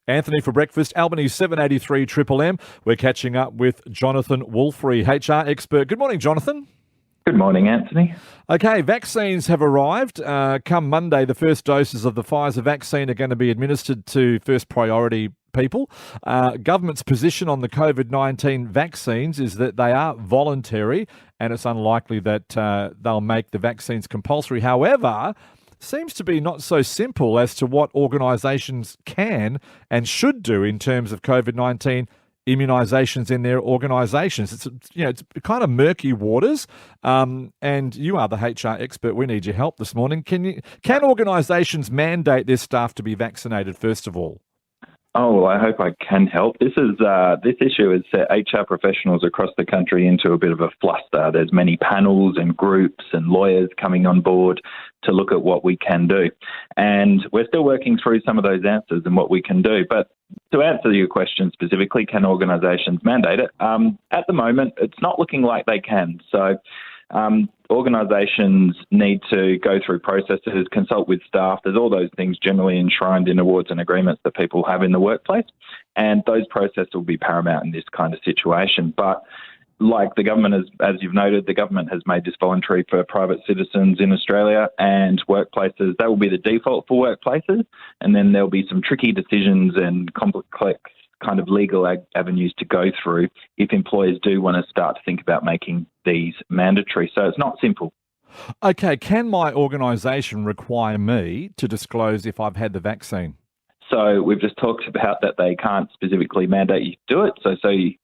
Anthony for breakfast, Albany 783 Triple M. We're catching up with Jonathon Woolfrey, HR expert. Good morning, Jonathan. Good morning, Anthony. Okay, vaccines have arrived. Come Monday, the first doses of the Pfizer vaccine are going to be administered to first priority people. Government's position on the COVID-19 vaccines is that they are voluntary, and it's unlikely that they'll make the vaccines compulsory. However, seems to be not so simple as to what organisations can and should do in terms of COVID-19 immunisations in their organisations. It's kind of murky waters, and you are the HR expert. We need your help this morning. Can organisations mandate their staff to be vaccinated first of all? Oh, well, I hope I can help. This issue has set HR professionals across the country into a bit of a fluster. There's many panels and groups and lawyers coming on board to look at what we can do. And we're still working through some of those answers and what we can do. But to answer your question specifically, can organisations mandate it? At the moment, it's not looking like they can. So organisations need to go through processes, consult with staff. There's all those things generally enshrined in awards and agreements that people have in the workplace. And those processes will be paramount in this kind of situation. But like the government, as you've noted, the government has made this voluntary for private citizens in Australia and workplaces. That will be the default for workplaces. And then there'll be some tricky decisions and complex kind of legal avenues to go through if employers do want to start to think about making these mandatory. So it's not simple. Okay, can my organisation require me to disclose if I've had the vaccine? So we've just talked about that they can't specifically mandate you to do it. So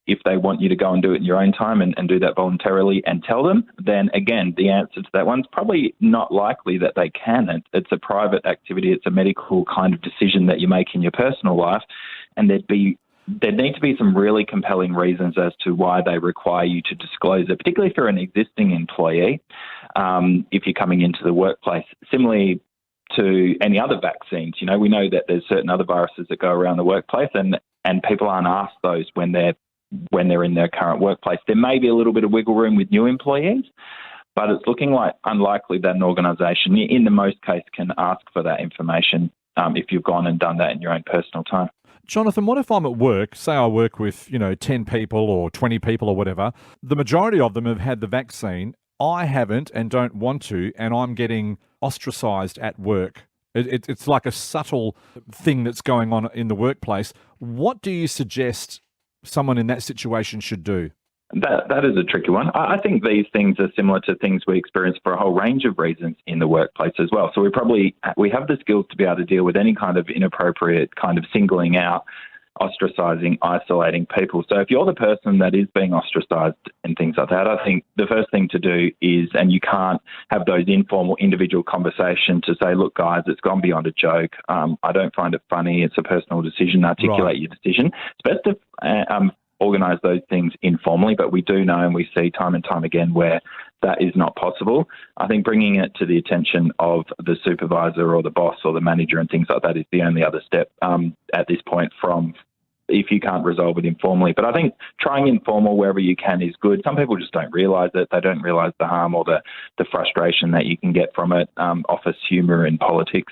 if they want you to go and do it in your own time and do that voluntarily and tell them, then again, the answer to that one's probably not likely that they can. It's a private activity. It's a medical kind of decision that you make in your personal life. And there need to be some really compelling reasons as to why they require you to disclose it, particularly if you're an existing employee, if you're coming into the workplace. Similarly to any other vaccines, we know that there's certain other viruses that go around the workplace, and people aren't asked those when they're in their current workplace. There may be a little bit of wiggle room with new employees, but it's looking like unlikely that an organisation, in the most case, can ask for that information if you've gone and done that in your own personal time. Jonathan, what if I'm at work, say I work with, 10 people or 20 people or whatever, the majority of them have had the vaccine, I haven't and don't want to, and I'm getting ostracised at work. It's like a subtle thing that's going on in the workplace. What do you suggest someone in that situation should do? That is a tricky one. I think these things are similar to things we experience for a whole range of reasons in the workplace as well. So we have the skills to be able to deal with any kind of inappropriate kind of singling out, ostracising, isolating people. So if you're the person that is being ostracised and things like that, I think the first thing to do is, and you can't have those informal individual conversations to say, look, guys, it's gone beyond a joke. I don't find it funny. It's a personal decision. Articulate your decision. It's best to organise those things informally, but we do know and we see time and time again where that is not possible. I think bringing it to the attention of the supervisor or the boss or the manager and things like that is the only other step at this point from if you can't resolve it informally. But I think trying informal wherever you can is good. Some people just don't realise it. They don't realise the harm or the frustration that you can get from it. Office humour in politics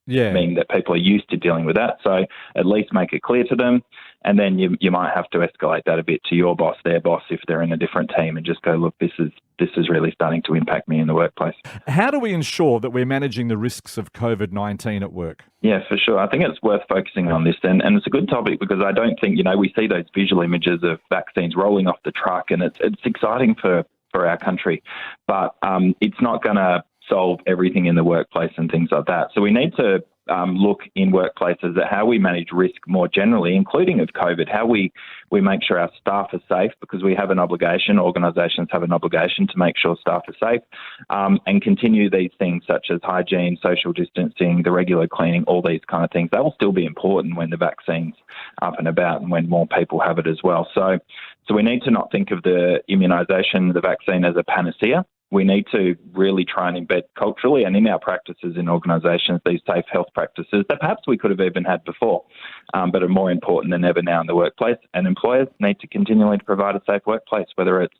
mean that people are used to dealing with that. So at least make it clear to them. And then you might have to escalate that a bit to your boss, their boss, if they're in a different team, and just go, look, this is really starting to impact me in the workplace. How do we ensure that we're managing the risks of COVID-19 at work? Yeah, for sure. I think it's worth focusing on this. And it's a good topic because I don't think, we see those visual images of vaccines rolling off the truck, and it's exciting for our country. But it's not going to solve everything in the workplace and things like that. So we need to look in workplaces at how we manage risk more generally, including of COVID, how we make sure our staff are safe, because we have an obligation, organisations have an obligation to make sure staff are safe, and continue these things such as hygiene, social distancing, the regular cleaning, all these kind of things. They will still be important when the vaccine's up and about and when more people have it as well. So we need to not think of the immunisation, the vaccine, as a panacea. We need to really try and embed culturally and in our practices in organisations these safe health practices that perhaps we could have even had before, but are more important than ever now in the workplace. And employers need to continually provide a safe workplace, whether it's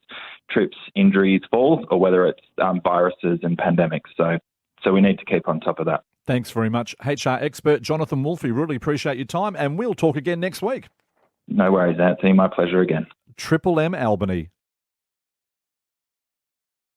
trips, injuries, falls, or whether it's viruses and pandemics. So we need to keep on top of that. Thanks very much, HR expert Jonathon Woolfrey. Really appreciate your time, and we'll talk again next week. No worries, Anthony. My pleasure again. Triple M Albany.